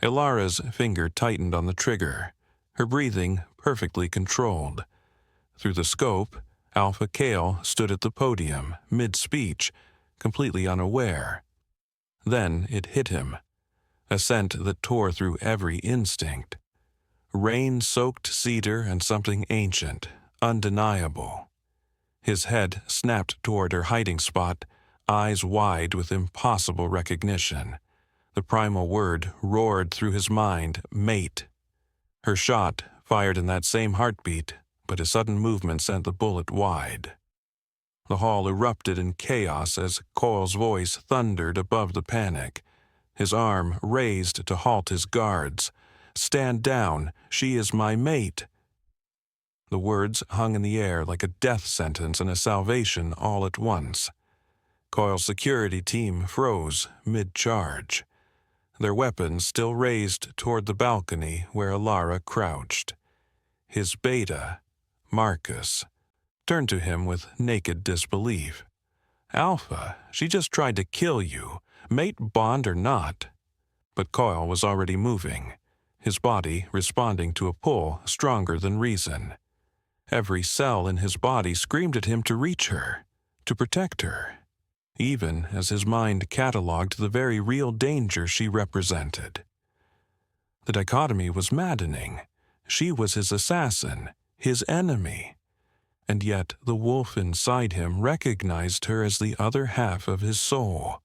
Elara's finger tightened on the trigger, her breathing perfectly controlled. Through the scope, Alpha Kael stood at the podium, mid-speech, completely unaware. Then it hit him, a scent that tore through every instinct. Rain-soaked cedar and something ancient, undeniable. His head snapped toward her hiding spot, eyes wide with impossible recognition. The primal word roared through his mind, mate. Her shot fired in that same heartbeat, but his sudden movement sent the bullet wide. The hall erupted in chaos as Kael's voice thundered above the panic. His arm raised to halt his guards. "Stand down, she is my mate." The words hung in the air like a death sentence and a salvation all at once. Kael's security team froze mid-charge, their weapons still raised toward the balcony where Elara crouched. His beta, Marcus, turned to him with naked disbelief. "Alpha, she just tried to kill you, mate bond or not." But Kael was already moving, his body responding to a pull stronger than reason. Every cell in his body screamed at him to reach her, to protect her, even as his mind catalogued the very real danger she represented. The dichotomy was maddening. She was his assassin, his enemy. And yet the wolf inside him recognized her as the other half of his soul.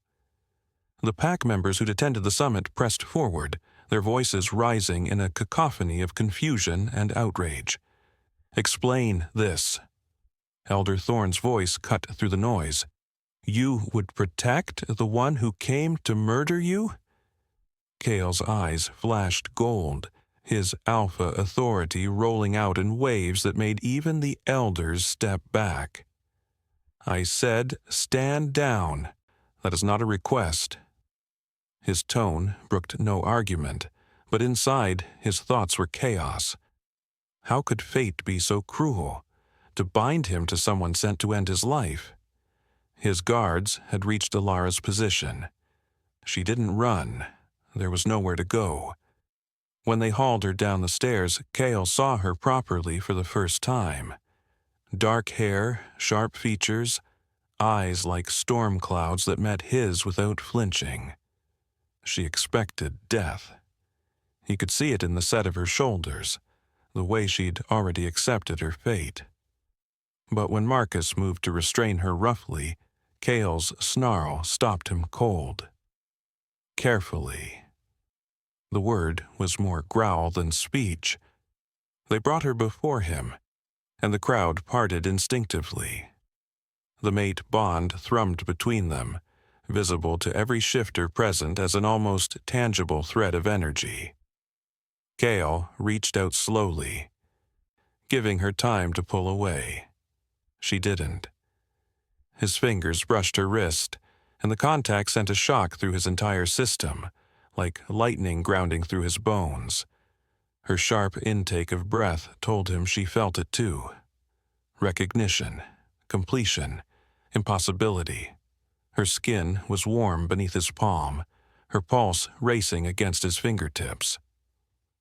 The pack members who'd attended the summit pressed forward, their voices rising in a cacophony of confusion and outrage. "Explain this." Elder Thorne's voice cut through the noise. "You would protect the one who came to murder you?" Kael's eyes flashed gold, his alpha authority rolling out in waves that made even the elders step back. "I said, stand down. That is not a request." His tone brooked no argument, but inside his thoughts were chaos. How could fate be so cruel, to bind him to someone sent to end his life? His guards had reached Elara's position. She didn't run. There was nowhere to go. When they hauled her down the stairs, Kael saw her properly for the first time. Dark hair, sharp features, eyes like storm clouds that met his without flinching. She expected death. He could see it in the set of her shoulders, the way she'd already accepted her fate. But when Marcus moved to restrain her roughly, Kael's snarl stopped him cold. "Carefully." The word was more growl than speech. They brought her before him, and the crowd parted instinctively. The mate bond thrummed between them, visible to every shifter present as an almost tangible thread of energy. Kael reached out slowly, giving her time to pull away. She didn't. His fingers brushed her wrist, and the contact sent a shock through his entire system, like lightning grounding through his bones. Her sharp intake of breath told him she felt it too. Recognition, completion, impossibility. Her skin was warm beneath his palm, her pulse racing against his fingertips.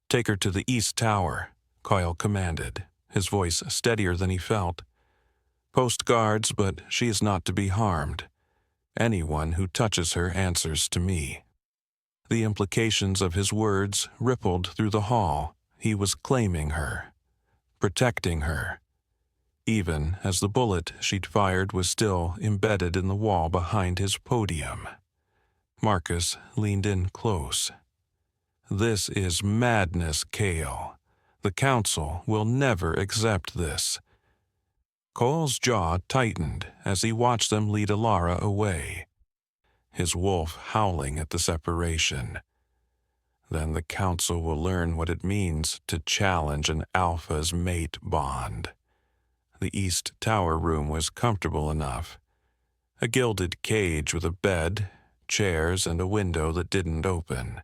"Take her to the East Tower," Kael commanded, his voice steadier than he felt. "Post guards, but she is not to be harmed. Anyone who touches her answers to me." The implications of his words rippled through the hall. He was claiming her, protecting her, even as the bullet she'd fired was still embedded in the wall behind his podium. Marcus leaned in close. "This is madness, Kael. The Council will never accept this." Kael's jaw tightened as he watched them lead Elara away, his wolf howling at the separation. Then the Council will learn what it means to challenge an alpha's mate bond. The East Tower room was comfortable enough. A gilded cage with a bed, chairs, and a window that didn't open.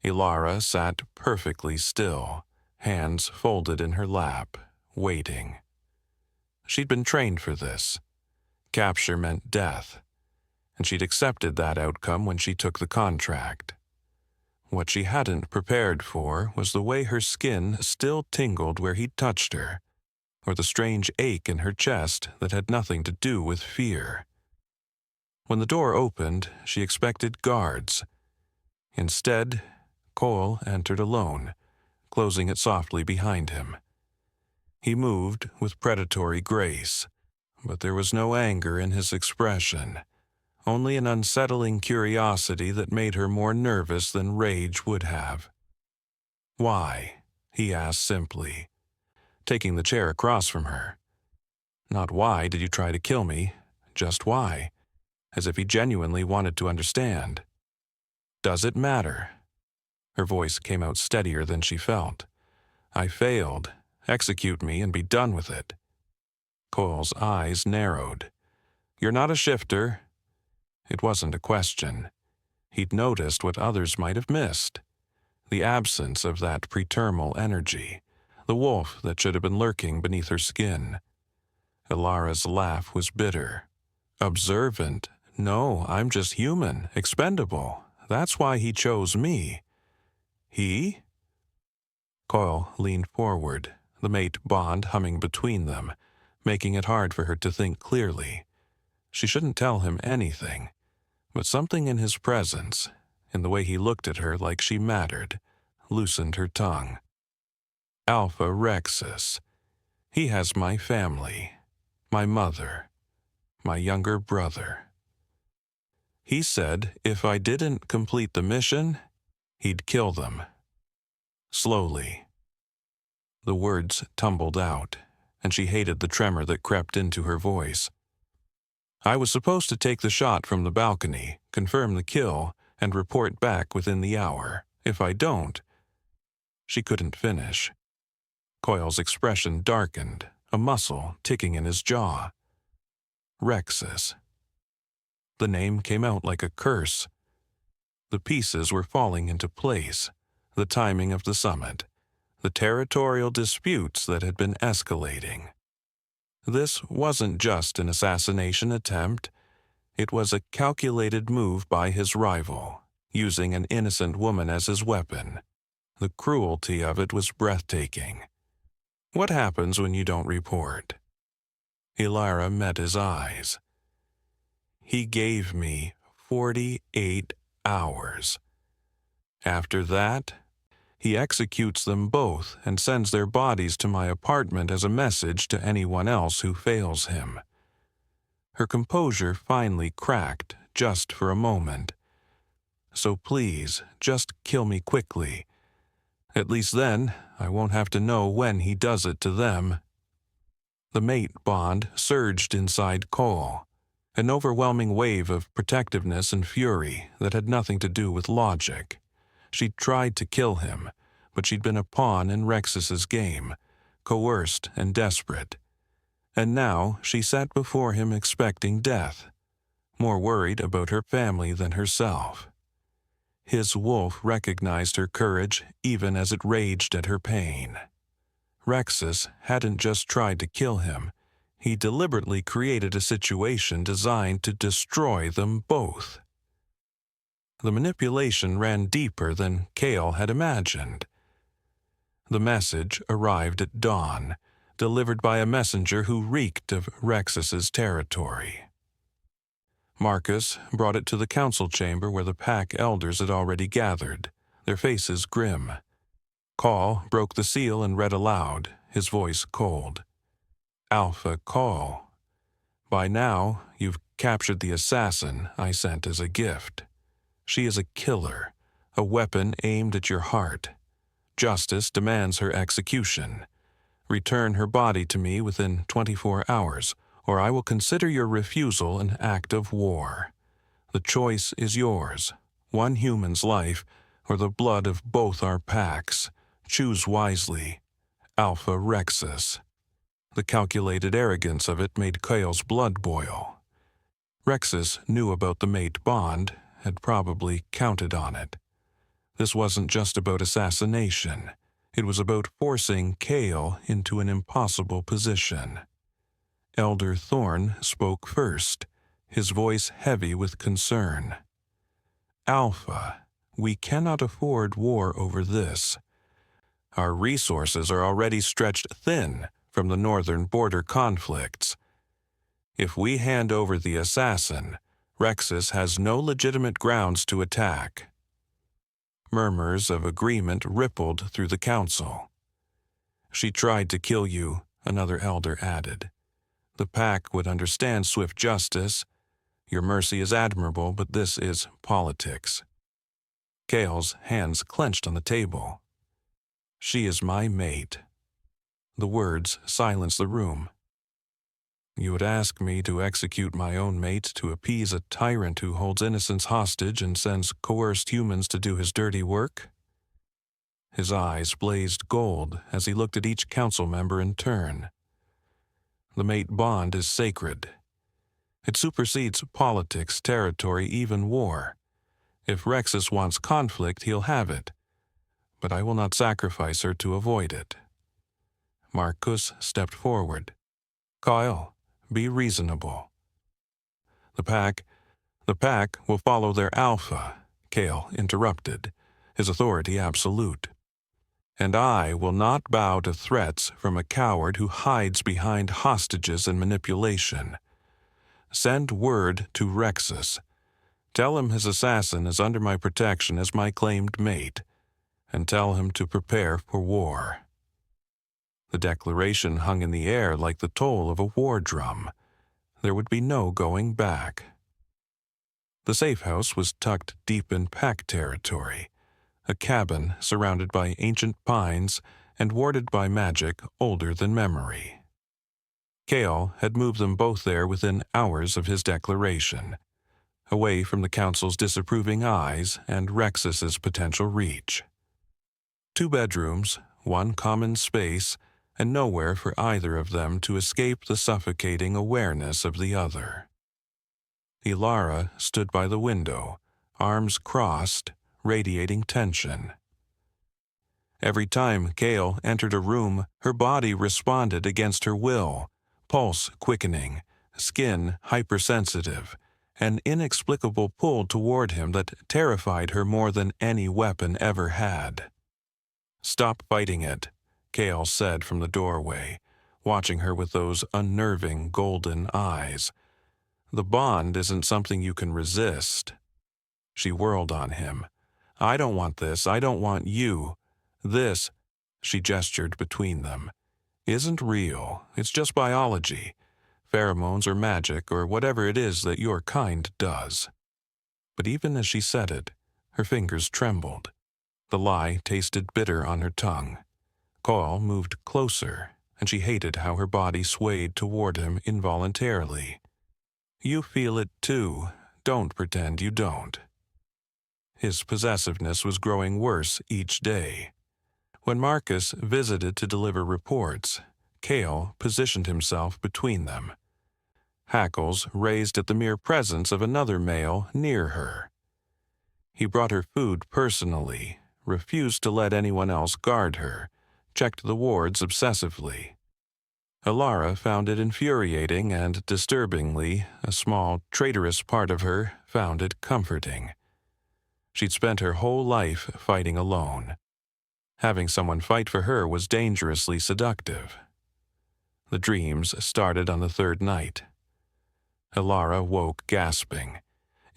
Elara sat perfectly still, hands folded in her lap, waiting. She'd been trained for this. Capture meant death, and she'd accepted that outcome when she took the contract. What she hadn't prepared for was the way her skin still tingled where he'd touched her, or the strange ache in her chest that had nothing to do with fear. When the door opened, she expected guards. Instead, Kael entered alone, closing it softly behind him. He moved with predatory grace, but there was no anger in his expression, only an unsettling curiosity that made her more nervous than rage would have. "Why?" he asked simply, taking the chair across from her. Not why did you try to kill me, just why, as if he genuinely wanted to understand. "Does it matter?" Her voice came out steadier than she felt. "I failed. Execute me and be done with it." Kael's eyes narrowed. "You're not a shifter." It wasn't a question. He'd noticed what others might have missed. The absence of that pretermal energy, the wolf that should have been lurking beneath her skin. Elara's laugh was bitter. "Observant? No, I'm just human, expendable. That's why he chose me." "He?" Kael leaned forward, the mate bond humming between them, making it hard for her to think clearly. She shouldn't tell him anything, but something in his presence, in the way he looked at her like she mattered, loosened her tongue. "Alpha Rexus. He has my family, my mother, my younger brother. He said if I didn't complete the mission, he'd kill them." Slowly. The words tumbled out, and she hated the tremor that crept into her voice. "I was supposed to take the shot from the balcony, confirm the kill, and report back within the hour. If I don't—" She couldn't finish. Kael's expression darkened, a muscle ticking in his jaw. Rexus. The name came out like a curse. The pieces were falling into place, the timing of the summit, the territorial disputes that had been escalating. This wasn't just an assassination attempt. It was a calculated move by his rival, using an innocent woman as his weapon. The cruelty of it was breathtaking. "What happens when you don't report?" Elara met his eyes. "He gave me 48 hours. After that, he executes them both and sends their bodies to my apartment as a message to anyone else who fails him." Her composure finally cracked, just for a moment. "So please, just kill me quickly. At least then, I won't have to know when he does it to them." The mate bond surged inside Kael, an overwhelming wave of protectiveness and fury that had nothing to do with logic. She'd tried to kill him, but she'd been a pawn in Rexus's game, coerced and desperate. And now she sat before him expecting death, more worried about her family than herself. His wolf recognized her courage even as it raged at her pain. Rexus hadn't just tried to kill him. He deliberately created a situation designed to destroy them both. The manipulation ran deeper than Kael had imagined. The message arrived at dawn, delivered by a messenger who reeked of Rexus's territory. Marcus brought it to the council chamber where the pack elders had already gathered, their faces grim. Kael broke the seal and read aloud, his voice cold. "Alpha Kael. By now, you've captured the assassin I sent as a gift. She is a killer, a weapon aimed at your heart. Justice demands her execution. Return her body to me within 24 hours, or I will consider your refusal an act of war. The choice is yours, one human's life or the blood of both our packs. Choose wisely. Alpha Rexus." The calculated arrogance of it made Kael's blood boil. Rexus knew about the mate bond, had probably counted on it. This wasn't just about assassination. It was about forcing Kael into an impossible position. Elder Thorn spoke first, his voice heavy with concern. "Alpha, We cannot afford war over this. Our resources are already stretched thin from the northern border conflicts. If we hand over the assassin, Rexus has no legitimate grounds to attack. Murmurs of agreement rippled through the council. She tried to kill you, another elder added. The pack would understand swift justice. Your mercy is admirable, but this is politics. Kael's hands clenched on the table. She is my mate. The words silenced the room. You would ask me to execute my own mate to appease a tyrant who holds innocents hostage and sends coerced humans to do his dirty work? His eyes blazed gold as he looked at each council member in turn. The mate bond is sacred. It supersedes politics, territory, even war. If Rexus wants conflict, he'll have it. But I will not sacrifice her to avoid it. Marcus stepped forward. Kael, be reasonable. The pack will follow their alpha, Kael interrupted, his authority absolute. And I will not bow to threats from a coward who hides behind hostages and manipulation. Send word to Rexus. Tell him his assassin is under my protection as my claimed mate, and tell him to prepare for war. The declaration hung in the air like the toll of a war drum. There would be no going back. The safe house was tucked deep in pack territory, a cabin surrounded by ancient pines and warded by magic older than memory. Kael had moved them both there within hours of his declaration, away from the council's disapproving eyes and Rexus's potential reach. 2 bedrooms, 1 common space, and nowhere for either of them to escape the suffocating awareness of the other. Elara stood by the window, arms crossed, radiating tension. Every time Kael entered a room, her body responded against her will, pulse quickening, skin hypersensitive, an inexplicable pull toward him that terrified her more than any weapon ever had. Stop fighting it, Kael said from the doorway, watching her with those unnerving golden eyes. The bond isn't something you can resist. She whirled on him. I don't want this. I don't want you. This, she gestured between them, isn't real. It's just biology. Pheromones or magic or whatever it is that your kind does. But even as she said it, her fingers trembled. The lie tasted bitter on her tongue. Kael moved closer, and she hated how her body swayed toward him involuntarily. You feel it too. Don't pretend you don't. His possessiveness was growing worse each day. When Marcus visited to deliver reports, Kael positioned himself between them. Hackles raised at the mere presence of another male near her. He brought her food personally, refused to let anyone else guard her, checked the wards obsessively. Elara found it infuriating and, disturbingly, a small, traitorous part of her found it comforting. She'd spent her whole life fighting alone. Having someone fight for her was dangerously seductive. The dreams started on the 3rd night. Elara woke gasping,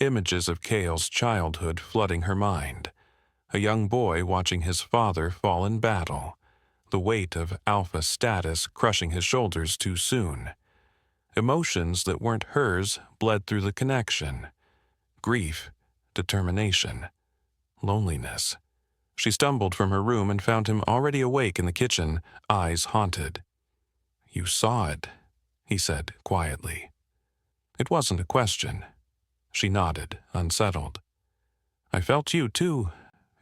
images of Kael's childhood flooding her mind. A young boy watching his father fall in battle, the weight of alpha status crushing his shoulders too soon. Emotions that weren't hers bled through the connection. Grief, determination, loneliness. She stumbled from her room and found him already awake in the kitchen, eyes haunted. You saw it, he said quietly. It wasn't a question. She nodded, unsettled. I felt you too,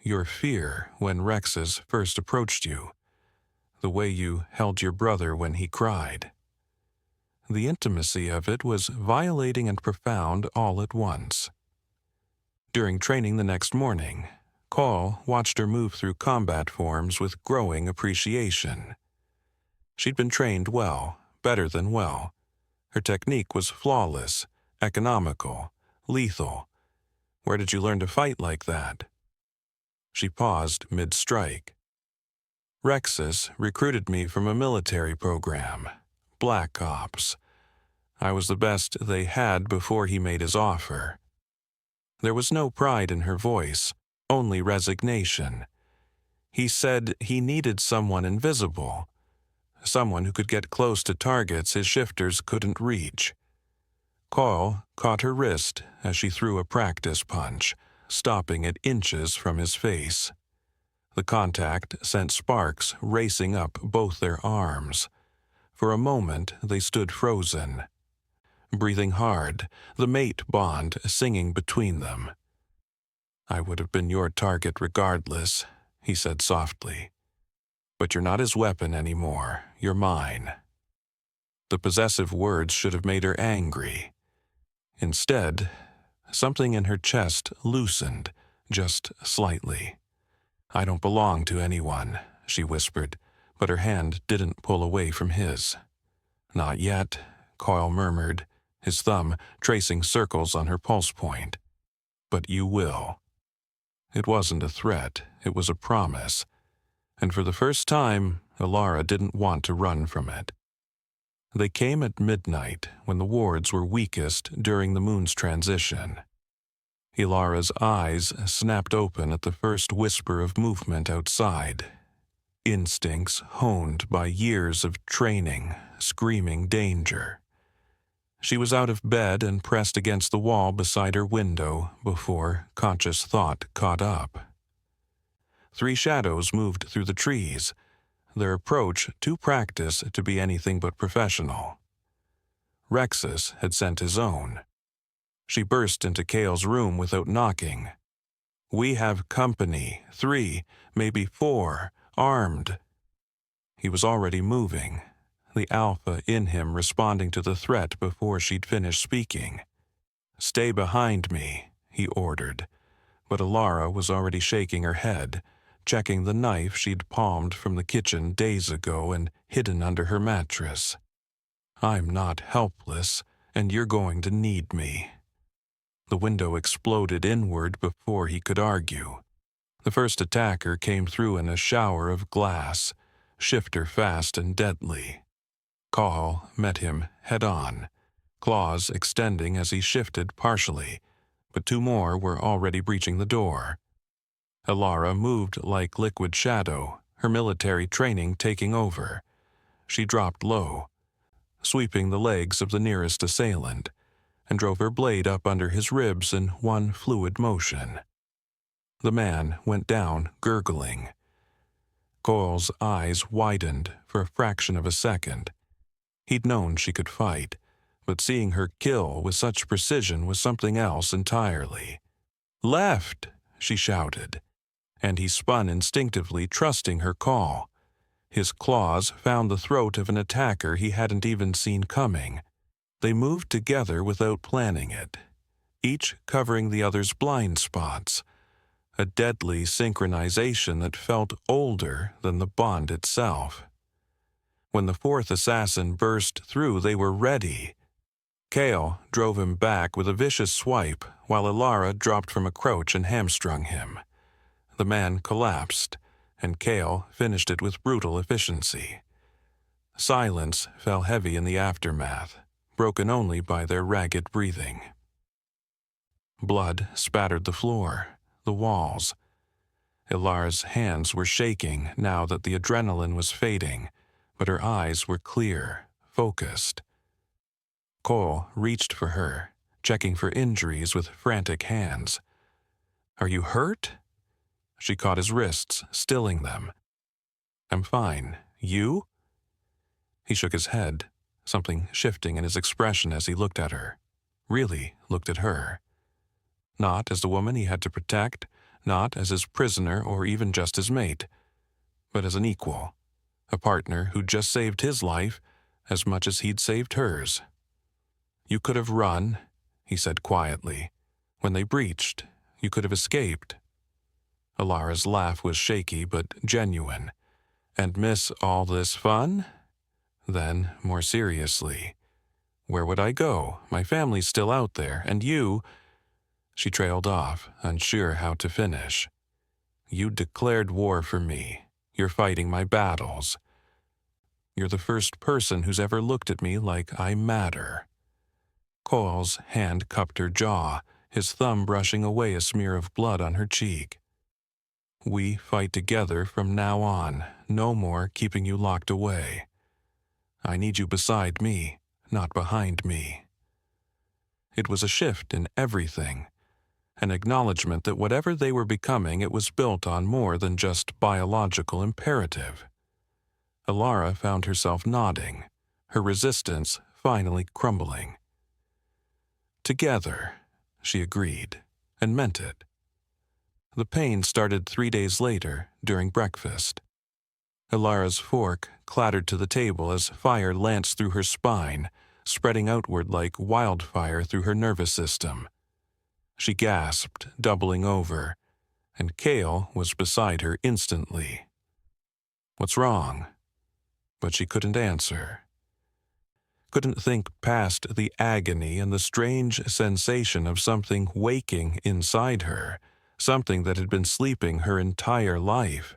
your fear when Rexus first approached you. The way you held your brother when he cried. The intimacy of it was violating and profound all at once. During training the next morning, Kael watched her move through combat forms with growing appreciation. She'd been trained well, better than well. Her technique was flawless, economical, lethal. Where did you learn to fight like that? She paused mid-strike. Rexus recruited me from a military program, Black Ops. I was the best they had before he made his offer. There was no pride in her voice, only resignation. He said he needed someone invisible, someone who could get close to targets his shifters couldn't reach. Kael caught her wrist as she threw a practice punch, stopping it inches from his face. The contact sent sparks racing up both their arms. For a moment, they stood frozen. Breathing hard, the mate bond singing between them. "I would have been your target regardless," he said softly. "But you're not his weapon anymore, you're mine." The possessive words should have made her angry. Instead, something in her chest loosened, just slightly. "I don't belong to anyone," she whispered, but her hand didn't pull away from his. "Not yet," Kael murmured, his thumb tracing circles on her pulse point. "But you will." It wasn't a threat, it was a promise. And for the first time, Elara didn't want to run from it. They came at midnight, when the wards were weakest during the moon's transition. Elara's eyes snapped open at the first whisper of movement outside. Instincts honed by years of training, screaming danger. She was out of bed and pressed against the wall beside her window before conscious thought caught up. 3 shadows moved through the trees, their approach too practiced to be anything but professional. Rexus had sent his own. She burst into Kael's room without knocking. "We have company, 3, maybe 4, armed." He was already moving, the alpha in him responding to the threat before she'd finished speaking. "Stay behind me," he ordered, but Elara was already shaking her head, checking the knife she'd palmed from the kitchen days ago and hidden under her mattress. "I'm not helpless, and you're going to need me." The window exploded inward before he could argue. The first attacker came through in a shower of glass, shifter fast and deadly. Kael met him head-on, claws extending as he shifted partially, but 2 more were already breaching the door. Elara moved like liquid shadow, her military training taking over. She dropped low, sweeping the legs of the nearest assailant, and drove her blade up under his ribs in one fluid motion. The man went down, gurgling. Kael's eyes widened for a fraction of a second. He'd known she could fight, but seeing her kill with such precision was something else entirely. "Left!" she shouted, and he spun instinctively, trusting her call. His claws found the throat of an attacker he hadn't even seen coming. They moved together without planning it, each covering the other's blind spots, a deadly synchronization that felt older than the bond itself. When the 4th assassin burst through, they were ready. Kael drove him back with a vicious swipe, while Elara dropped from a crouch and hamstrung him. The man collapsed, and Kael finished it with brutal efficiency. Silence fell heavy in the aftermath, broken only by their ragged breathing. Blood spattered the floor, the walls. Elara's hands were shaking now that the adrenaline was fading, but her eyes were clear, focused. Kael reached for her, checking for injuries with frantic hands. "Are you hurt?" She caught his wrists, stilling them. "I'm fine. You?" He shook his head, something shifting in his expression as he looked at her. Really looked at her. Not as the woman he had to protect, not as his prisoner or even just his mate, but as an equal, a partner who'd just saved his life as much as he'd saved hers. "You could have run," he said quietly. "When they breached, you could have escaped." Elara's laugh was shaky but genuine. "And miss all this fun?" Then, more seriously, "Where would I go? My family's still out there, and you—" She trailed off, unsure how to finish. You declared war for me. You're fighting my battles. You're the first person who's ever looked at me like I matter." Kael's hand cupped her jaw, his thumb brushing away a smear of blood on her cheek. "We fight together from now on, no more keeping you locked away. I need you beside me, not behind me." It was a shift in everything, an acknowledgement that whatever they were becoming, it was built on more than just biological imperative. Elara found herself nodding, her resistance finally crumbling. "Together," she agreed, and meant it. The pain started 3 days later, during breakfast. Elara's fork clattered to the table as fire lanced through her spine, spreading outward like wildfire through her nervous system. She gasped, doubling over, and Kael was beside her instantly. "What's wrong?" But she couldn't answer. Couldn't think past the agony and the strange sensation of something waking inside her, something that had been sleeping her entire life.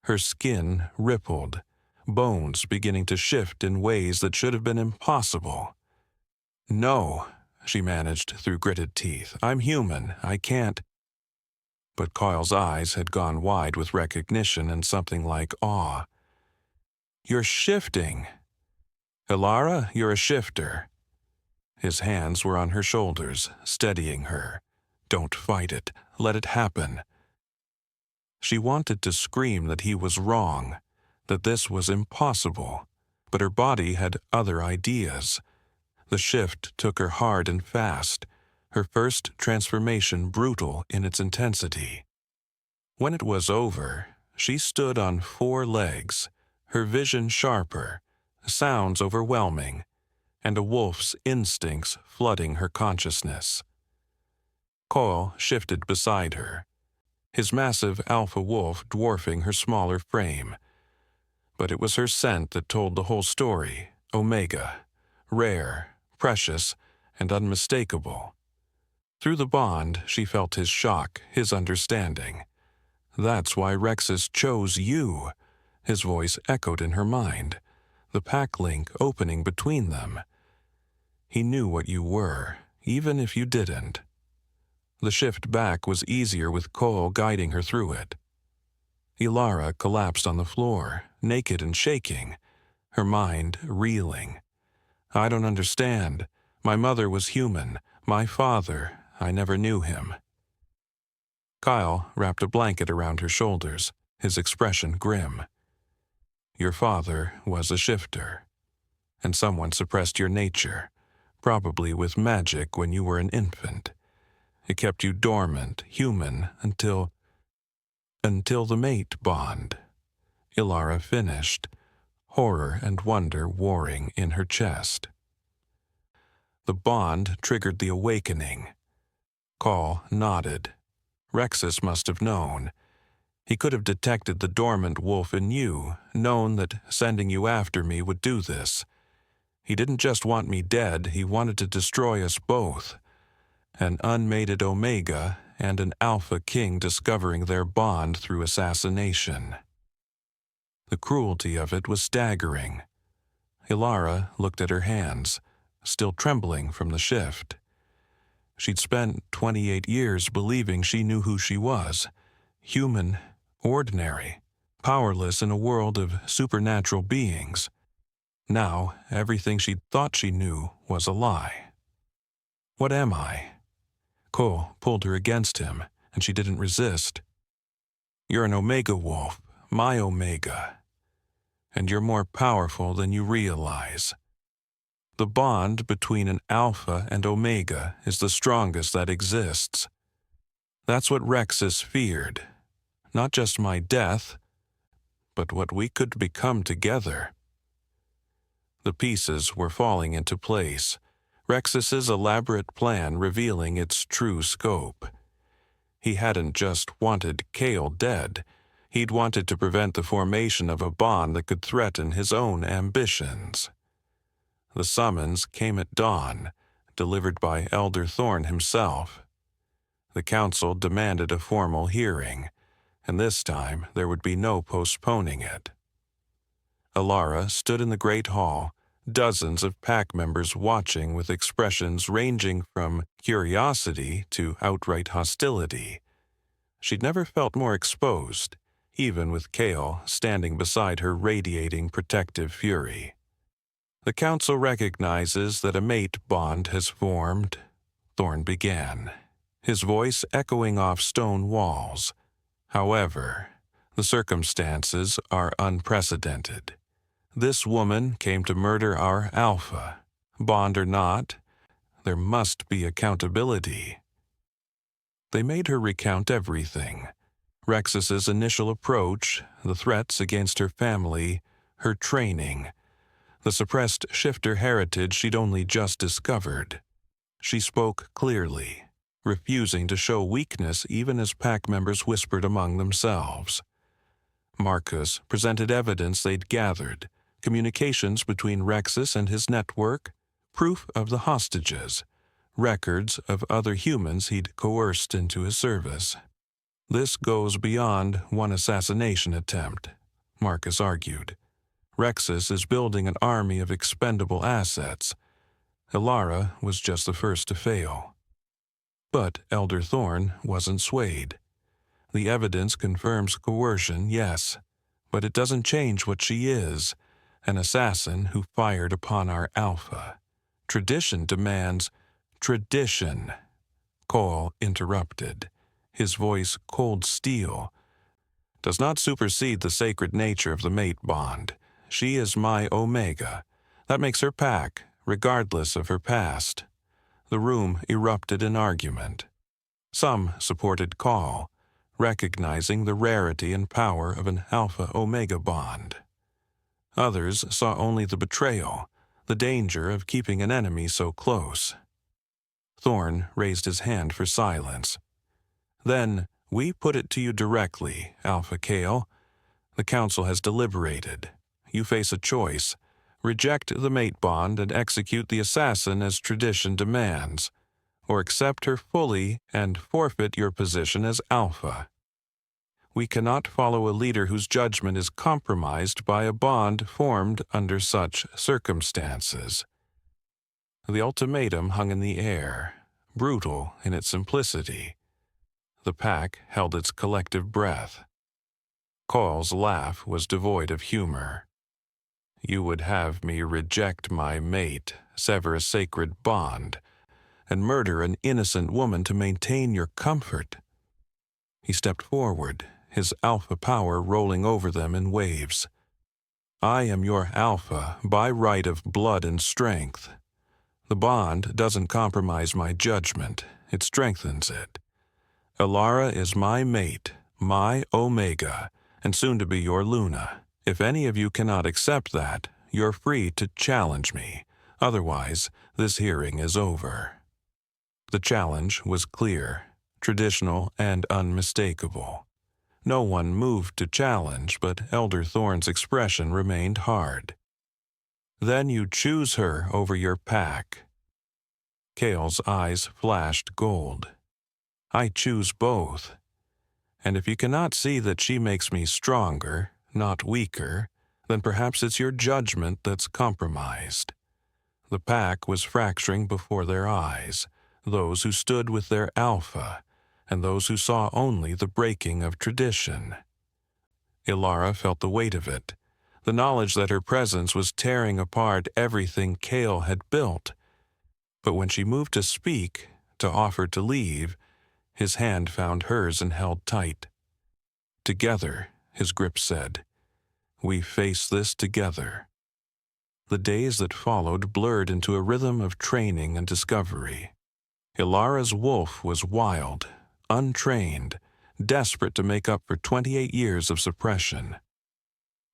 Her skin rippled, bones beginning to shift in ways that should have been impossible. "No," she managed through gritted teeth. "I'm human. I can't." But Kael's eyes had gone wide with recognition and something like awe. "You're shifting. Elara, you're a shifter." His hands were on her shoulders, steadying her. "Don't fight it. Let it happen." She wanted to scream that he was wrong, that this was impossible, but her body had other ideas. The shift took her hard and fast, her first transformation brutal in its intensity. When it was over, she stood on 4 legs, her vision sharper, sounds overwhelming, and a wolf's instincts flooding her consciousness. Kael shifted beside her, his massive alpha wolf dwarfing her smaller frame. But it was her scent that told the whole story, Omega, rare, precious, and unmistakable. Through the bond, she felt his shock, his understanding. "That's why Rexus chose you," his voice echoed in her mind, the pack link opening between them. "He knew what you were, even if you didn't." The shift back was easier with Kael guiding her through it. Elara collapsed on the floor, naked and shaking, her mind reeling. "I don't understand. My mother was human. My father, I never knew him." Kael wrapped a blanket around her shoulders, his expression grim. "Your father was a shifter, and someone suppressed your nature, probably with magic when you were an infant. It kept you dormant, human, until the mate bond," Elara finished, horror and wonder warring in her chest. The bond triggered the awakening. Kael nodded. Rexus must have known. He could have detected the dormant wolf in you, known that sending you after me would do this. He didn't just want me dead, he wanted to destroy us both. An unmated Omega and an Alpha King discovering their bond through assassination. The cruelty of it was staggering. Elara looked at her hands, still trembling from the shift. She'd spent 28 years believing she knew who she was, human, ordinary, powerless in a world of supernatural beings. Now, everything she'd thought she knew was a lie. "What am I?" Kael pulled her against him, and she didn't resist. "You're an Omega wolf, my Omega. And you're more powerful than you realize. The bond between an Alpha and Omega is the strongest that exists. That's what Rexus feared. Not just my death, but what we could become together." The pieces were falling into place, Rexus's elaborate plan revealing its true scope. He hadn't just wanted Kael dead, he'd wanted to prevent the formation of a bond that could threaten his own ambitions. The summons came at dawn, delivered by Elder Thorn himself. The council demanded a formal hearing, and this time there would be no postponing it. Elara stood in the great hall, dozens of pack members watching with expressions ranging from curiosity to outright hostility. She'd never felt more exposed, even with Kael standing beside her radiating protective fury. The council recognizes that a mate bond has formed, Thorn began, his voice echoing off stone walls. However, the circumstances are unprecedented. This woman came to murder our Alpha. Bond or not, there must be accountability. They made her recount everything. Rexus's initial approach, the threats against her family, her training, the suppressed shifter heritage she'd only just discovered. She spoke clearly, refusing to show weakness even as pack members whispered among themselves. Marcus presented evidence they'd gathered, communications between Rexus and his network, proof of the hostages, records of other humans he'd coerced into his service. This goes beyond one assassination attempt, Marcus argued. Rexus is building an army of expendable assets. Elara was just the first to fail. But Elder Thorn wasn't swayed. The evidence confirms coercion, yes, but it doesn't change what she is, an assassin who fired upon our Alpha. Tradition demands tradition. Kael interrupted, his voice cold steel. Does not supersede the sacred nature of the mate bond. She is my Omega. That makes her pack, regardless of her past. The room erupted in argument. Some supported Kael, recognizing the rarity and power of an Alpha-Omega bond. Others saw only the betrayal, the danger of keeping an enemy so close. Thorn raised his hand for silence. Then, we put it to you directly, Alpha Kael. The council has deliberated. You face a choice. Reject the mate bond and execute the assassin as tradition demands, or accept her fully and forfeit your position as Alpha. We cannot follow a leader whose judgment is compromised by a bond formed under such circumstances. The ultimatum hung in the air, brutal in its simplicity. The pack held its collective breath. Kael's laugh was devoid of humor. You would have me reject my mate, sever a sacred bond, and murder an innocent woman to maintain your comfort. He stepped forward, his Alpha power rolling over them in waves. I am your Alpha by right of blood and strength. The bond doesn't compromise my judgment, it strengthens it. Elara is my mate, my Omega, and soon to be your Luna. If any of you cannot accept that, you're free to challenge me. Otherwise, this hearing is over. The challenge was clear, traditional, and unmistakable. No one moved to challenge, but Elder Thorn's expression remained hard. Then you choose her over your pack. Kael's eyes flashed gold. I choose both. And if you cannot see that she makes me stronger, not weaker, then perhaps it's your judgment that's compromised. The pack was fracturing before their eyes, those who stood with their Alpha, and those who saw only the breaking of tradition. Elara felt the weight of it, the knowledge that her presence was tearing apart everything Kael had built. But when she moved to speak, to offer to leave, his hand found hers and held tight. Together, his grip said, we face this together. The days that followed blurred into a rhythm of training and discovery. Elara's wolf was wild, untrained, desperate to make up for 28 years of suppression.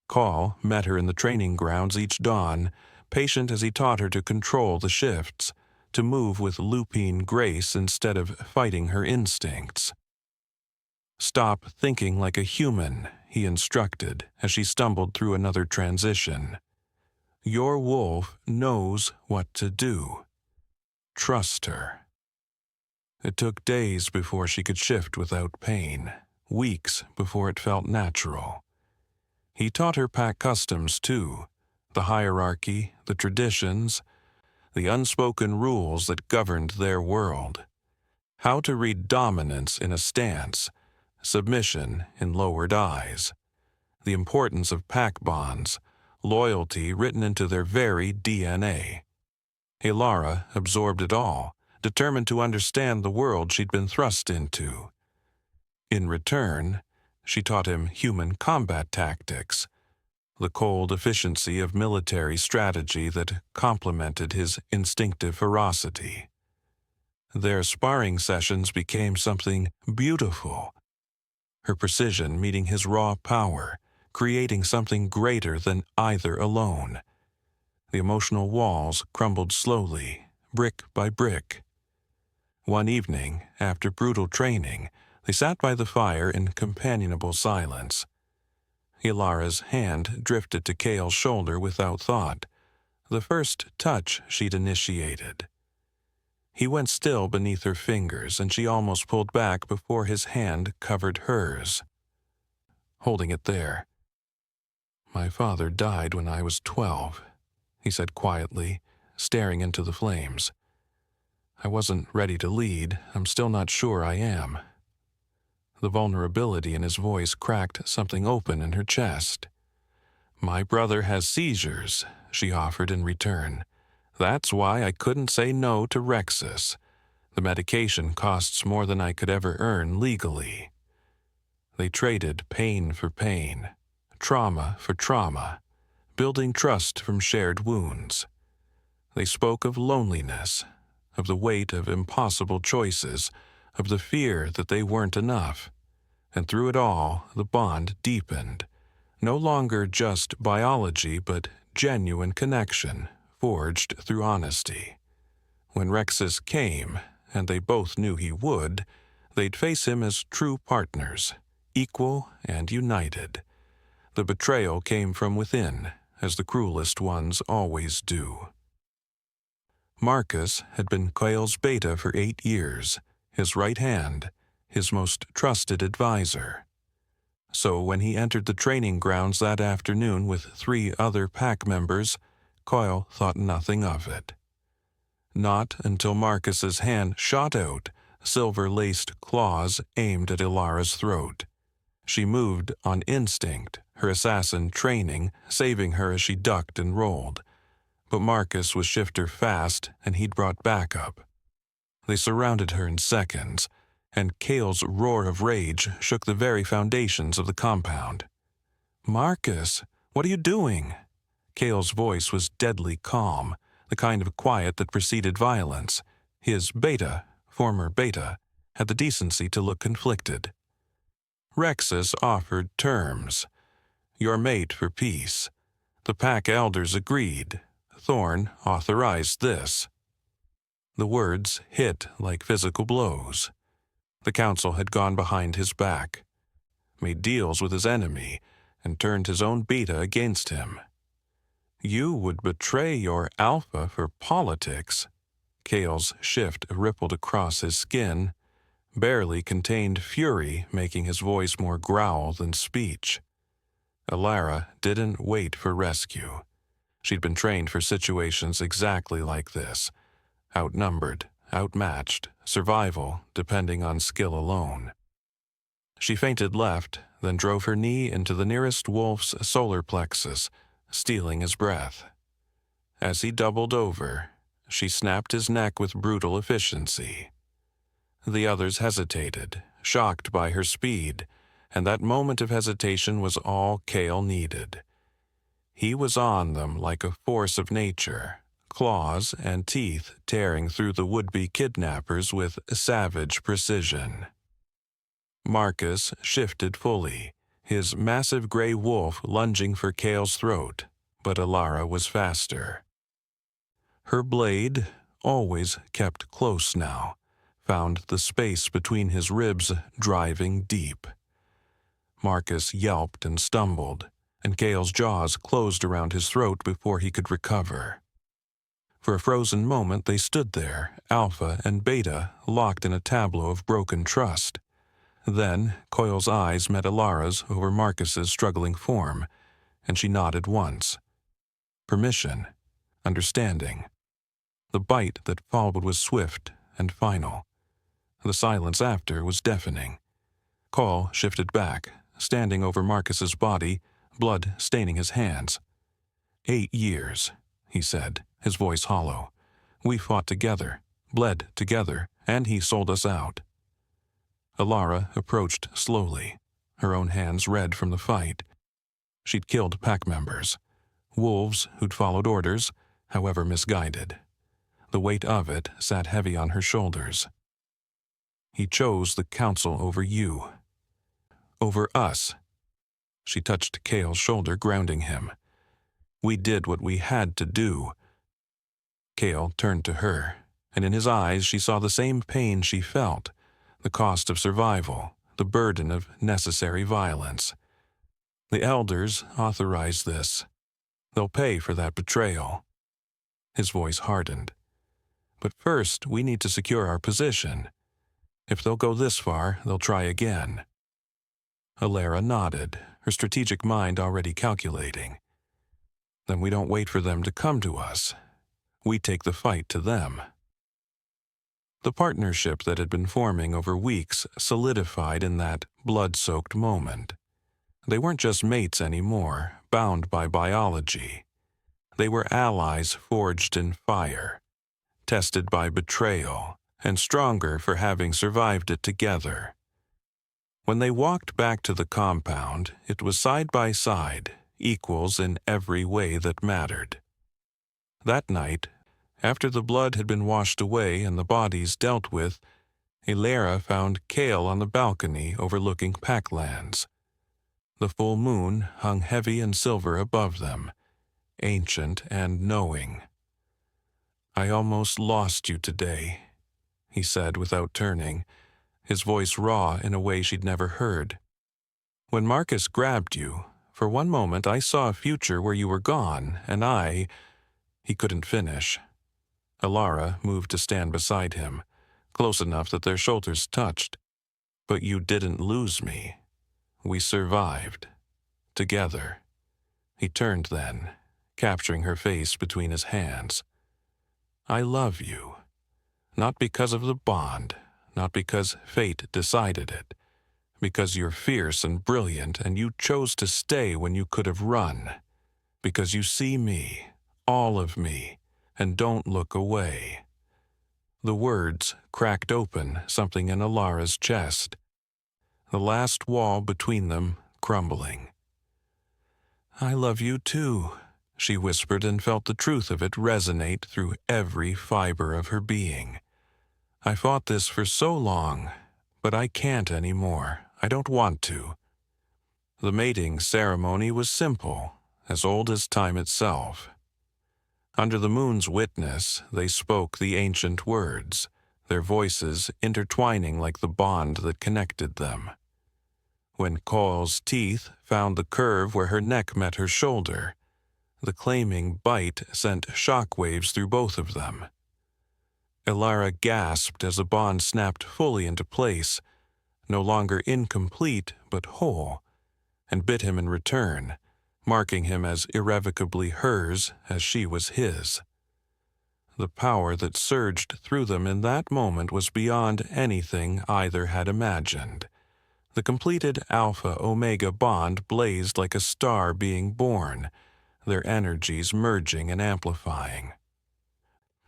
Kael met her in the training grounds each dawn, patient as he taught her to control the shifts, to move with lupine grace instead of fighting her instincts. Stop thinking like a human, he instructed as she stumbled through another transition. Your wolf knows what to do. Trust her. It took days before she could shift without pain, weeks before it felt natural. He taught her pack customs too, the hierarchy, the traditions, the unspoken rules that governed their world. How to read dominance in a stance, submission in lowered eyes, the importance of pack bonds, loyalty written into their very DNA. Elara absorbed it all, determined to understand the world she'd been thrust into. In return, she taught him human combat tactics, the cold efficiency of military strategy that complemented his instinctive ferocity. Their sparring sessions became something beautiful, her precision meeting his raw power, creating something greater than either alone. The emotional walls crumbled slowly, brick by brick. One evening, after brutal training, they sat by the fire in companionable silence. Elara's hand drifted to Kael's shoulder without thought, the first touch she'd initiated. He went still beneath her fingers, and she almost pulled back before his hand covered hers, holding it there. "My father died when I was 12, he said quietly, staring into the flames. "I wasn't ready to lead. I'm still not sure I am." The vulnerability in his voice cracked something open in her chest. "My brother has seizures," she offered in return. "That's why I couldn't say no to Rexus. The medication costs more than I could ever earn legally." They traded pain for pain, trauma for trauma, building trust from shared wounds. They spoke of loneliness, of the weight of impossible choices, of the fear that they weren't enough. And through it all, the bond deepened. No longer just biology, but genuine connection, forged through honesty. When Rexus came, and they both knew he would, they'd face him as true partners, equal and united. The betrayal came from within, as the cruelest ones always do. Marcus had been Kael's beta for 8 years, his right hand, his most trusted advisor. So when he entered the training grounds that afternoon with 3 other pack members, Kael thought nothing of it. Not until Marcus's hand shot out, silver-laced claws aimed at Elara's throat. She moved on instinct, her assassin training saving her as she ducked and rolled. But Marcus was shifter fast, and he'd brought backup. They surrounded her in seconds, and Kael's roar of rage shook the very foundations of the compound. "Marcus, what are you doing?" Kael's voice was deadly calm, the kind of quiet that preceded violence. His former beta, had the decency to look conflicted. "Rexus offered terms. Your mate for peace. The pack elders agreed. Thorn authorized this." The words hit like physical blows. The council had gone behind his back, made deals with his enemy, and turned his own beta against him. "You would betray your alpha for politics." Kael's shift rippled across his skin, barely contained fury, making his voice more growl than speech. Elara didn't wait for rescue. She'd been trained for situations exactly like this. Outnumbered, outmatched, survival depending on skill alone. She feinted left, then drove her knee into the nearest wolf's solar plexus, stealing his breath. As he doubled over, she snapped his neck with brutal efficiency. The others hesitated, shocked by her speed, and that moment of hesitation was all Kael needed. He was on them like a force of nature, claws and teeth tearing through the would-be kidnappers with savage precision. Marcus shifted fully, his massive gray wolf lunging for Kael's throat, but Elara was faster. Her blade, always kept close now, found the space between his ribs driving deep. Marcus yelped and stumbled, and Kael's jaws closed around his throat before he could recover. For a frozen moment they stood there, Alpha and Beta, locked in a tableau of broken trust. Then Kael's eyes met Elara's over Marcus's struggling form, and she nodded once. Permission, understanding. The bite that followed was swift and final. The silence after was deafening. Kael shifted back, standing over Marcus's body, blood staining his hands. 8 years, he said, his voice hollow. We fought together, bled together, and he sold us out. Elara approached slowly, her own hands red from the fight. She'd killed pack members, wolves who'd followed orders, however misguided. The weight of it sat heavy on her shoulders. He chose the council over you. Over us. She touched Kael's shoulder, grounding him. We did what we had to do. Kael turned to her, and in his eyes she saw the same pain she felt, the cost of survival, the burden of necessary violence. The elders authorized this. They'll pay for that betrayal. His voice hardened. But first, we need to secure our position. If they'll go this far, they'll try again. Elara nodded, her strategic mind already calculating. Then we don't wait for them to come to us. We take the fight to them. The partnership that had been forming over weeks solidified in that blood-soaked moment. They weren't just mates anymore, bound by biology. They were allies forged in fire, tested by betrayal, and stronger for having survived it together. When they walked back to the compound, it was side by side, equals in every way that mattered. That night, after the blood had been washed away and the bodies dealt with, Elara found Kael on the balcony overlooking Packlands. The full moon hung heavy and silver above them, ancient and knowing. I almost lost you today, he said without turning, his voice raw in a way she'd never heard. When Marcus grabbed you, for one moment I saw a future where you were gone, and He couldn't finish. Elara moved to stand beside him, close enough that their shoulders touched. But you didn't lose me. We survived. Together. He turned then, capturing her face between his hands. I love you. Not because of the bond, not because fate decided it, because you're fierce and brilliant and you chose to stay when you could have run, because you see me, all of me, and don't look away. The words cracked open something in Elara's chest, the last wall between them crumbling. I love you too, she whispered, and felt the truth of it resonate through every fiber of her being. I fought this for so long, but I can't anymore. I don't want to. The mating ceremony was simple, as old as time itself. Under the moon's witness, they spoke the ancient words, their voices intertwining like the bond that connected them. When Kael's teeth found the curve where her neck met her shoulder, the claiming bite sent shockwaves through both of them. Elara gasped as the bond snapped fully into place, no longer incomplete but whole, and bit him in return, marking him as irrevocably hers as she was his. The power that surged through them in that moment was beyond anything either had imagined. The completed Alpha-Omega bond blazed like a star being born, their energies merging and amplifying.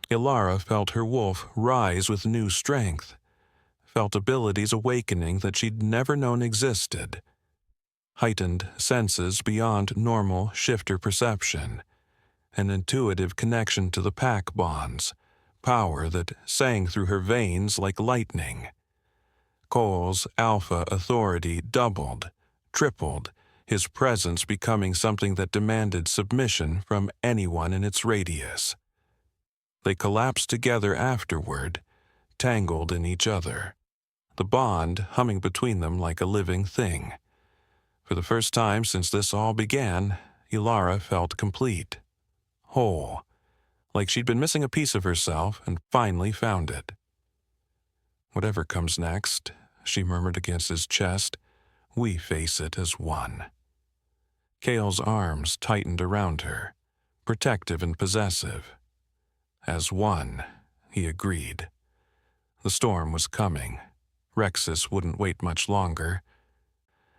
Elara felt her wolf rise with new strength, felt abilities awakening that she'd never known existed, heightened senses beyond normal shifter perception, an intuitive connection to the pack bonds, power that sang through her veins like lightning. Kael's alpha authority doubled, tripled, his presence becoming something that demanded submission from anyone in its radius. They collapsed together afterward, tangled in each other, the bond humming between them like a living thing. For the first time since this all began, Elara felt complete, whole, like she'd been missing a piece of herself and finally found it. Whatever comes next, she murmured against his chest. We face it as one. Kael's arms tightened around her, protective and possessive. As one, he agreed. The storm was coming. Rexus wouldn't wait much longer,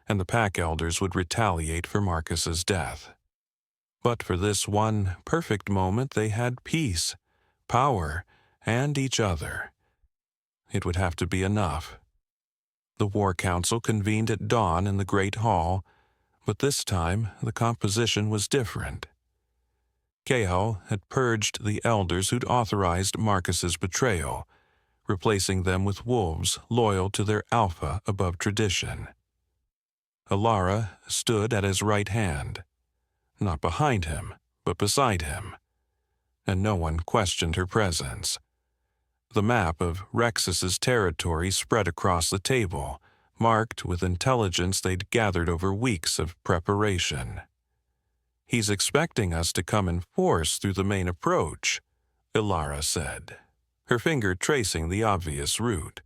and the pack elders would retaliate for Marcus's death. But for this one perfect moment they had peace, power, and each other. It would have to be enough. The War Council convened at dawn in the Great Hall, but this time the composition was different. Kael had purged the elders who'd authorized Marcus's betrayal, replacing them with wolves loyal to their alpha above tradition. Elara stood at his right hand, not behind him, but beside him, and no one questioned her presence. The map of Rexus's territory spread across the table, marked with intelligence they'd gathered over weeks of preparation. He's expecting us to come in force through the main approach, Elara said, her finger tracing the obvious route.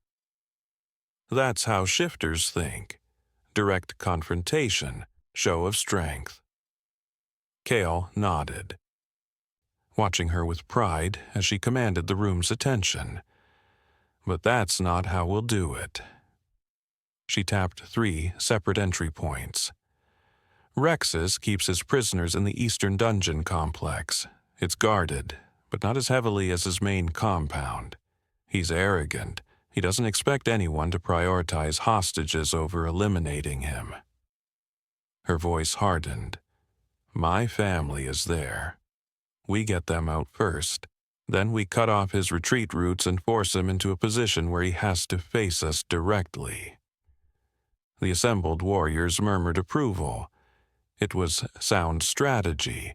That's how shifters think. Direct confrontation, show of strength. Kael nodded, watching her with pride as she commanded the room's attention. But that's not how we'll do it. She tapped 3 separate entry points. Rexus keeps his prisoners in the Eastern Dungeon complex. It's guarded, but not as heavily as his main compound. He's arrogant. He doesn't expect anyone to prioritize hostages over eliminating him. Her voice hardened. My family is there. We get them out first. Then we cut off his retreat routes and force him into a position where he has to face us directly. The assembled warriors murmured approval. It was sound strategy,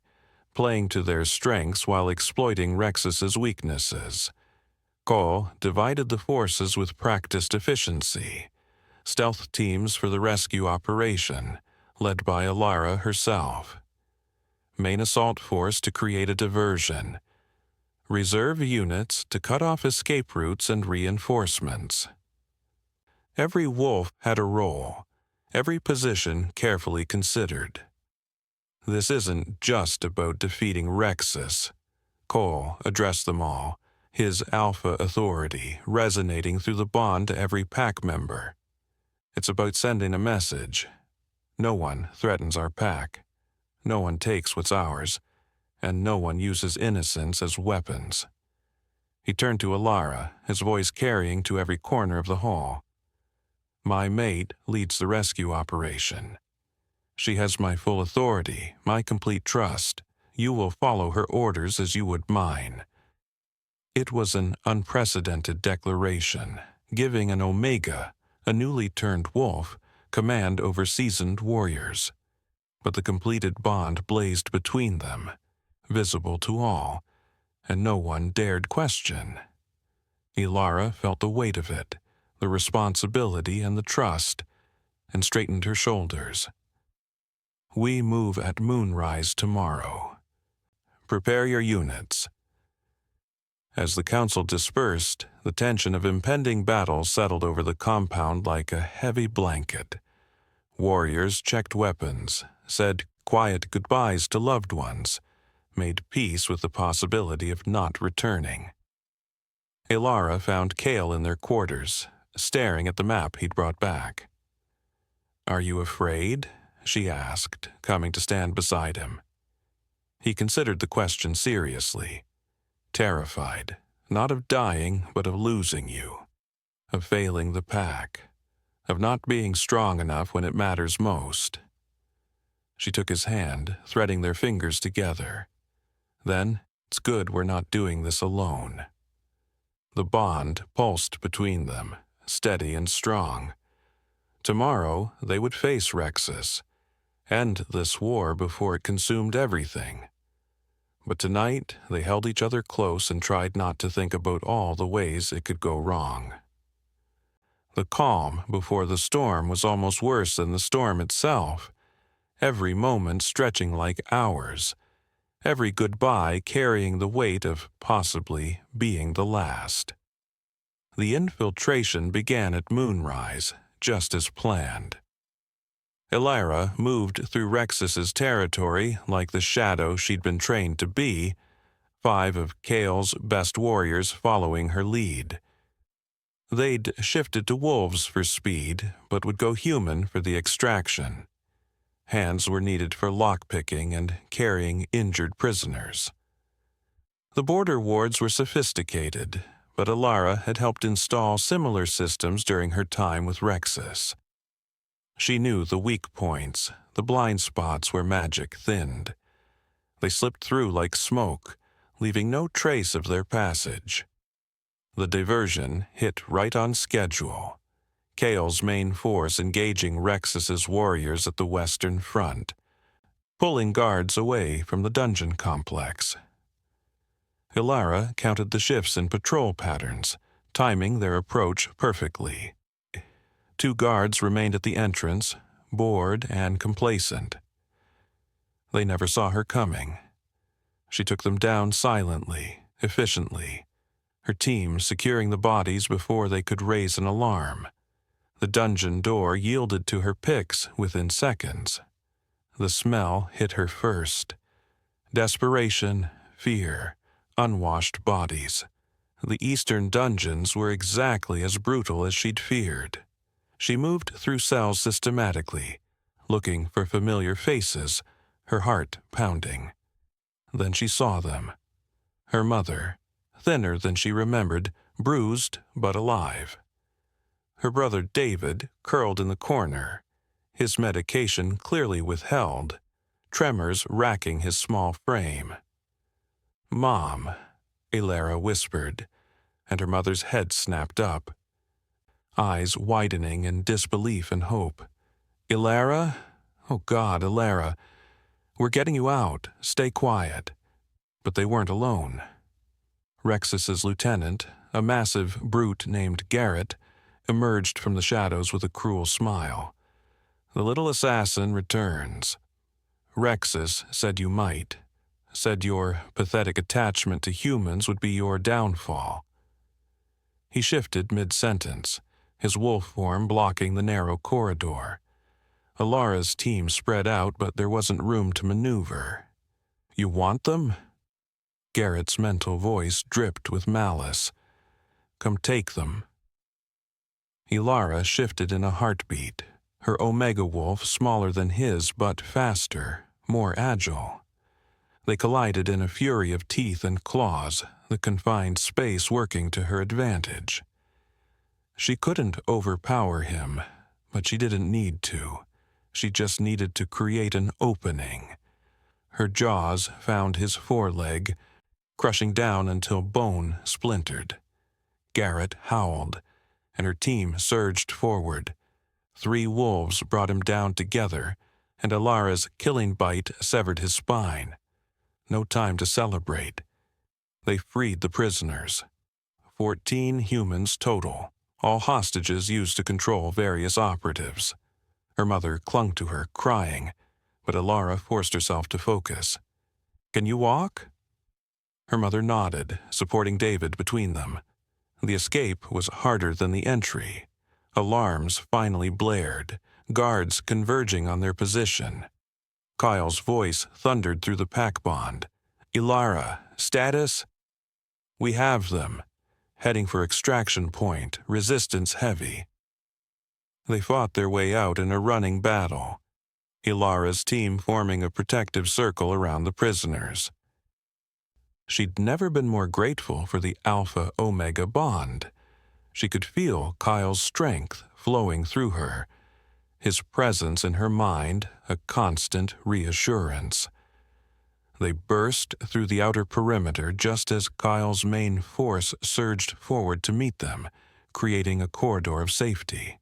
playing to their strengths while exploiting Rexus's weaknesses. Kael divided the forces with practiced efficiency. Stealth teams for the rescue operation, led by Elara herself. Main assault force to create a diversion. Reserve units to cut off escape routes and reinforcements. Every wolf had a role, every position carefully considered. This isn't just about defeating Rexus. Kael addressed them all, his alpha authority resonating through the bond to every pack member. It's about sending a message. No one threatens our pack. No one takes what's ours, and no one uses innocence as weapons. He turned to Elara, his voice carrying to every corner of the hall. My mate leads the rescue operation. She has my full authority, my complete trust. You will follow her orders as you would mine. It was an unprecedented declaration, giving an Omega, a newly turned wolf, command over seasoned warriors. But the completed bond blazed between them, visible to all, and no one dared question. Elara felt the weight of it, the responsibility and the trust, and straightened her shoulders. We move at moonrise tomorrow. Prepare your units. As the council dispersed, the tension of impending battle settled over the compound like a heavy blanket. Warriors checked weapons, said quiet goodbyes to loved ones, made peace with the possibility of not returning. Elara found Kael in their quarters, staring at the map he'd brought back. Are you afraid? She asked, coming to stand beside him. He considered the question seriously. Terrified, not of dying, but of losing you, of failing the pack, of not being strong enough when it matters most. She took his hand, threading their fingers together. Then, it's good we're not doing this alone. The bond pulsed between them, steady and strong. Tomorrow, they would face Rexus, end this war before it consumed everything. But tonight, they held each other close and tried not to think about all the ways it could go wrong. The calm before the storm was almost worse than the storm itself, every moment stretching like hours, every goodbye carrying the weight of possibly being the last. The infiltration began at moonrise, just as planned. Elara moved through Rexus's territory like the shadow she'd been trained to be, 5 of Kael's best warriors following her lead. They'd shifted to wolves for speed, but would go human for the extraction. Hands were needed for lockpicking and carrying injured prisoners. The border wards were sophisticated, but Elara had helped install similar systems during her time with Rexus. She knew the weak points, the blind spots where magic thinned. They slipped through like smoke, leaving no trace of their passage. The diversion hit right on schedule. Kael's main force engaging Rexus's warriors at the western front, pulling guards away from the dungeon complex. Elara counted the shifts in patrol patterns, timing their approach perfectly. 2 guards remained at the entrance, bored and complacent. They never saw her coming. She took them down silently, efficiently, her team securing the bodies before they could raise an alarm. The dungeon door yielded to her picks within seconds. The smell hit her first. Desperation, fear, unwashed bodies. The eastern dungeons were exactly as brutal as she'd feared. She moved through cells systematically, looking for familiar faces, her heart pounding. Then she saw them. Her mother, thinner than she remembered, bruised but alive. Her brother David, curled in the corner, his medication clearly withheld, tremors racking his small frame. "Mom," Elara whispered, and her mother's head snapped up, eyes widening in disbelief and hope. "Elara? Oh God, Elara. We're getting you out. Stay quiet." But they weren't alone. Rexus's lieutenant, a massive brute named Garrett, emerged from the shadows with a cruel smile. "The little assassin returns. Rexus said you might. Said your pathetic attachment to humans would be your downfall." He shifted mid-sentence, his wolf form blocking the narrow corridor. Elara's team spread out, but there wasn't room to maneuver. "You want them?" Garrett's mental voice dripped with malice. "Come take them." Elara shifted in a heartbeat, her Omega Wolf smaller than his but faster, more agile. They collided in a fury of teeth and claws, the confined space working to her advantage. She couldn't overpower him, but she didn't need to. She just needed to create an opening. Her jaws found his foreleg, crushing down until bone splintered. Garrett howled, and her team surged forward. 3 wolves brought him down together, and Elara's killing bite severed his spine. No time to celebrate. They freed the prisoners. 14 humans total, all hostages used to control various operatives. Her mother clung to her, crying, but Elara forced herself to focus. "Can you walk?" Her mother nodded, supporting David between them. The escape was harder than the entry. Alarms finally blared, guards converging on their position. Kael's voice thundered through the pack bond. "Elara, status?" "We have them. Heading for extraction point, resistance heavy." They fought their way out in a running battle, Elara's team forming a protective circle around the prisoners. She'd never been more grateful for the Alpha-Omega bond. She could feel Kael's strength flowing through her, his presence in her mind a constant reassurance. They burst through the outer perimeter just as Kael's main force surged forward to meet them, creating a corridor of safety.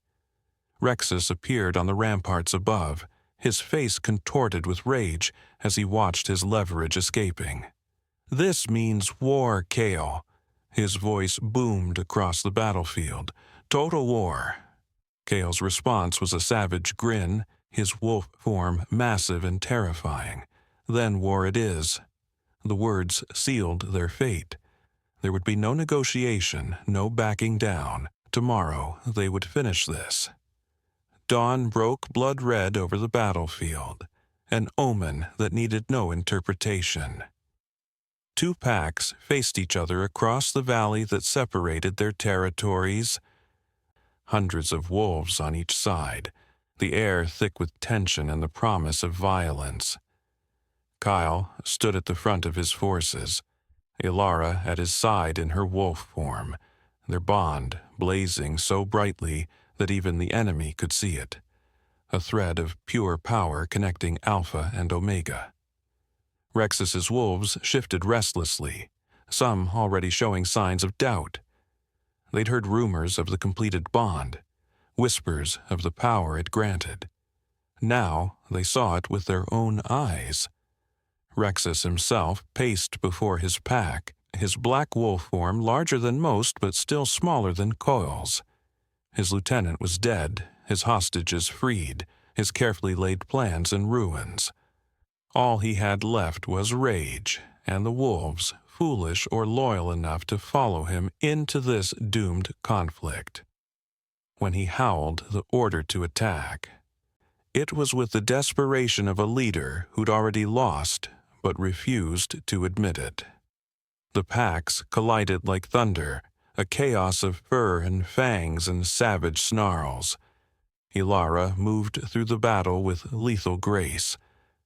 Rexus appeared on the ramparts above, his face contorted with rage as he watched his leverage escaping. "This means war, Kael." His voice boomed across the battlefield. "Total war." Kael's response was a savage grin, his wolf form massive and terrifying. "Then war it is." The words sealed their fate. There would be no negotiation, no backing down. Tomorrow they would finish this. Dawn broke blood red over the battlefield, an omen that needed no interpretation. Two packs faced each other across the valley that separated their territories. Hundreds of wolves on each side, the air thick with tension and the promise of violence. Kael stood at the front of his forces, Elara at his side in her wolf form, their bond blazing so brightly that even the enemy could see it, a thread of pure power connecting Alpha and Omega. Rexus's wolves shifted restlessly, some already showing signs of doubt. They'd heard rumors of the completed bond, whispers of the power it granted. Now they saw it with their own eyes. Rexus himself paced before his pack, his black wolf form larger than most but still smaller than Kael's. His lieutenant was dead, his hostages freed, his carefully laid plans in ruins. All he had left was rage, and the wolves, foolish or loyal enough to follow him into this doomed conflict. When he howled the order to attack, it was with the desperation of a leader who'd already lost but refused to admit it. The packs collided like thunder, a chaos of fur and fangs and savage snarls. Elara moved through the battle with lethal grace,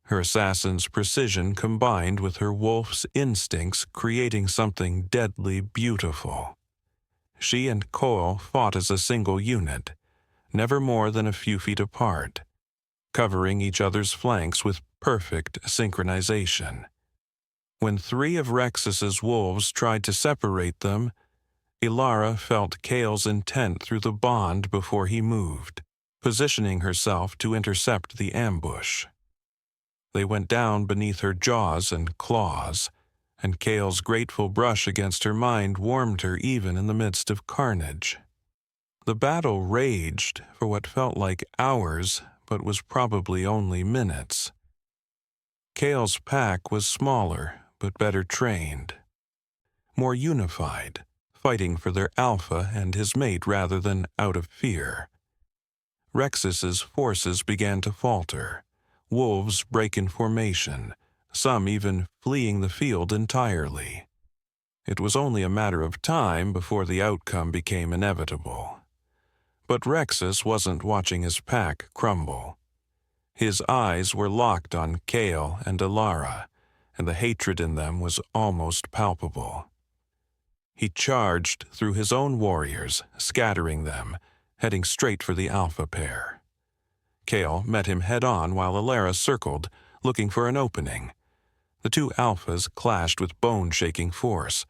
her assassin's precision combined with her wolf's instincts creating something deadly beautiful. She and Kael fought as a single unit, never more than a few feet apart, covering each other's flanks with perfect synchronization. When three of Rexus's wolves tried to separate them, Elara felt Kael's intent through the bond before he moved, positioning herself to intercept the ambush. They went down beneath her jaws and claws, and Kael's grateful brush against her mind warmed her even in the midst of carnage. The battle raged for what felt like hours, but was probably only minutes. Kael's pack was smaller, but better trained, more unified, fighting for their alpha and his mate rather than out of fear. Rexus's forces began to falter, wolves break in formation, some even fleeing the field entirely. It was only a matter of time before the outcome became inevitable. But Rexus wasn't watching his pack crumble. His eyes were locked on Kael and Elara, and the hatred in them was almost palpable. He charged through his own warriors, scattering them, heading straight for the Alpha pair. Kael met him head-on while Elara circled, looking for an opening. The two Alphas clashed with bone-shaking force,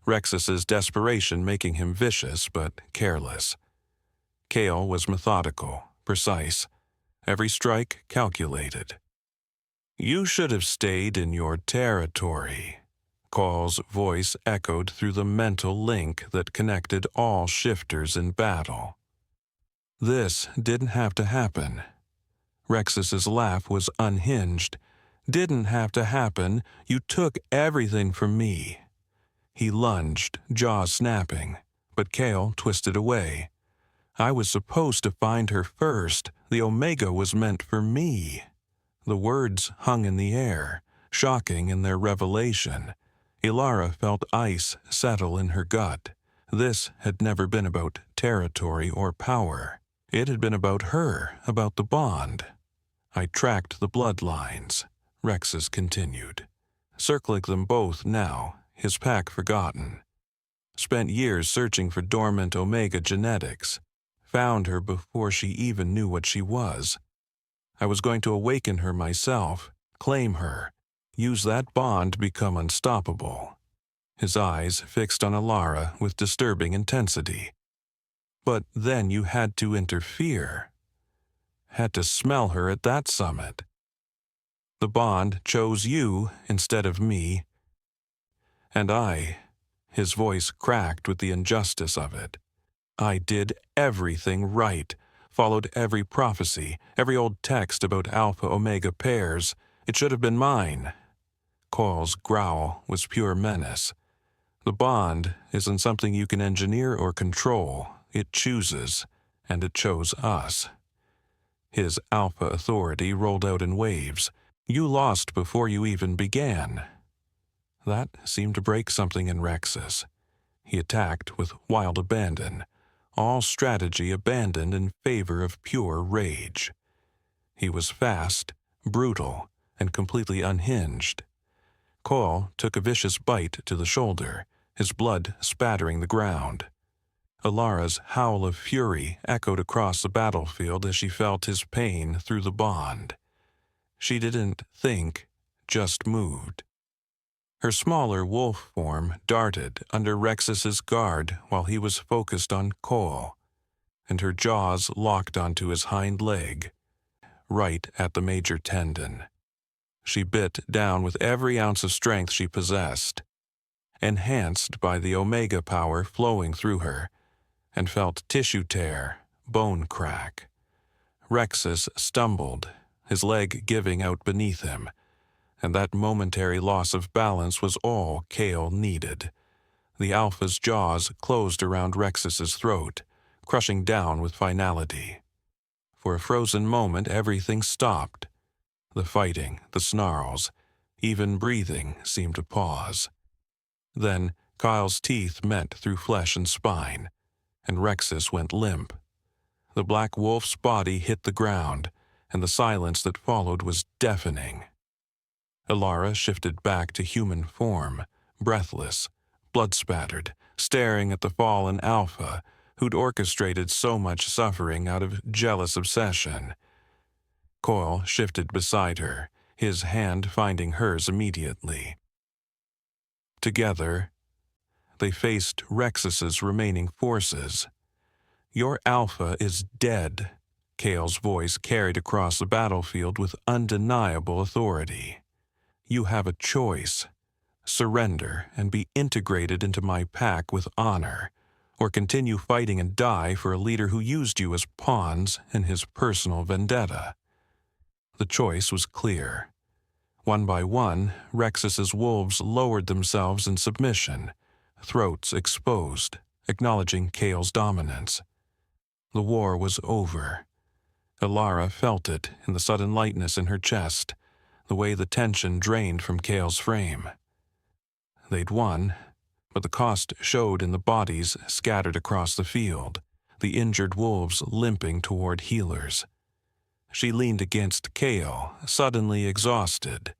Rexus's desperation making him vicious but careless. Kael was methodical, precise, every strike calculated. "You should have stayed in your territory." Kael's voice echoed through the mental link that connected all shifters in battle. This didn't have to happen. Rexus's laugh was unhinged. "Didn't have to happen. You took everything from me." He lunged, jaws snapping, but Kael twisted away. "I was supposed to find her first. The Omega was meant for me." The words hung in the air, shocking in their revelation. Elara felt ice settle in her gut. This had never been about territory or power. It had been about her, about the bond. "I tracked the bloodlines," Rexus continued, circling them both now, his pack forgotten. "Spent years searching for dormant Omega genetics. Found her before she even knew what she was. I was going to awaken her myself, claim her, use that bond to become unstoppable." His eyes fixed on Elara with disturbing intensity. "But then you had to interfere. Had to smell her at that summit. The bond chose you instead of me. And his voice cracked with the injustice of it. "I did everything right, followed every prophecy, every old text about Alpha-Omega pairs. It should have been mine." Kael's growl was pure menace. The bond isn't something you can engineer or control. It chooses, and it chose us. His alpha authority rolled out in waves. You lost before you even began. That seemed to break something in Rexus. He attacked with wild abandon, all strategy abandoned in favor of pure rage. He was fast, brutal, and completely unhinged. Kael took a vicious bite to the shoulder, his blood spattering the ground. Elara's howl of fury echoed across the battlefield as she felt his pain through the bond. She didn't think, just moved. Her smaller wolf form darted under Rexus's guard while he was focused on Kael, and her jaws locked onto his hind leg, right at the major tendon. She bit down with every ounce of strength she possessed, enhanced by the Omega power flowing through her, and felt tissue tear, bone crack. Rexus stumbled, his leg giving out beneath him, and that momentary loss of balance was all Kael needed. The Alpha's jaws closed around Rexus's throat, crushing down with finality. For a frozen moment, everything stopped. The fighting, the snarls, even breathing seemed to pause. Then Kael's teeth met through flesh and spine, and Rexus went limp. The black wolf's body hit the ground, and the silence that followed was deafening. Elara shifted back to human form, breathless, blood-spattered, staring at the fallen Alpha, who'd orchestrated so much suffering out of jealous obsession. Kael shifted beside her, his hand finding hers immediately. Together, they faced Rexus's remaining forces. "Your Alpha is dead," Kael's voice carried across the battlefield with undeniable authority. "You have a choice. Surrender and be integrated into my pack with honor, or continue fighting and die for a leader who used you as pawns in his personal vendetta." The choice was clear. One by one, Rexus's wolves lowered themselves in submission, throats exposed, acknowledging Kael's dominance. The war was over. Elara felt it in the sudden lightness in her chest, the way the tension drained from Kael's frame. They'd won, but the cost showed in the bodies scattered across the field, the injured wolves limping toward healers. She leaned against Kael, suddenly exhausted,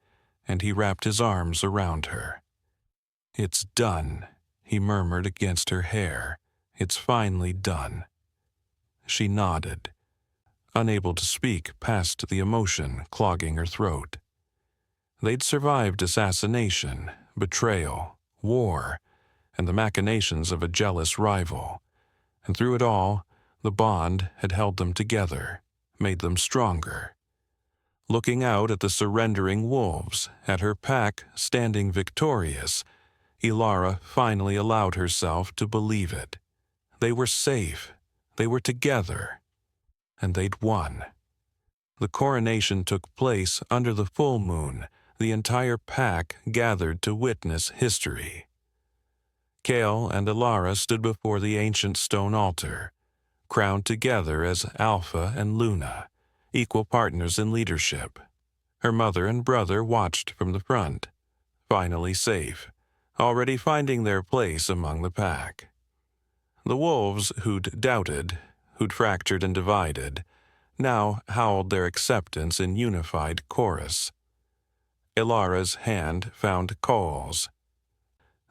and he wrapped his arms around her. "It's done," he murmured against her hair. "It's finally done." She nodded, unable to speak past the emotion clogging her throat. They'd survived assassination, betrayal, war, and the machinations of a jealous rival, and through it all, the bond had held them together, made them stronger. Looking out at the surrendering wolves, at her pack standing victorious, Elara finally allowed herself to believe it. They were safe, they were together, and they'd won. The coronation took place under the full moon. The entire pack gathered to witness history. Kael and Elara stood before the ancient stone altar, crowned together as Alpha and Luna, equal partners in leadership. Her mother and brother watched from the front, finally safe, already finding their place among the pack. The wolves who'd doubted, who'd fractured and divided, now howled their acceptance in unified chorus. Elara's hand found Kael's,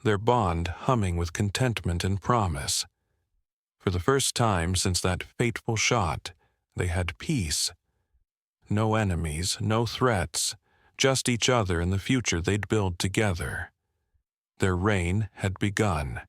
their bond humming with contentment and promise. For the first time since that fateful shot, they had peace. No enemies, no threats, just each other and the future they'd build together. Their reign had begun.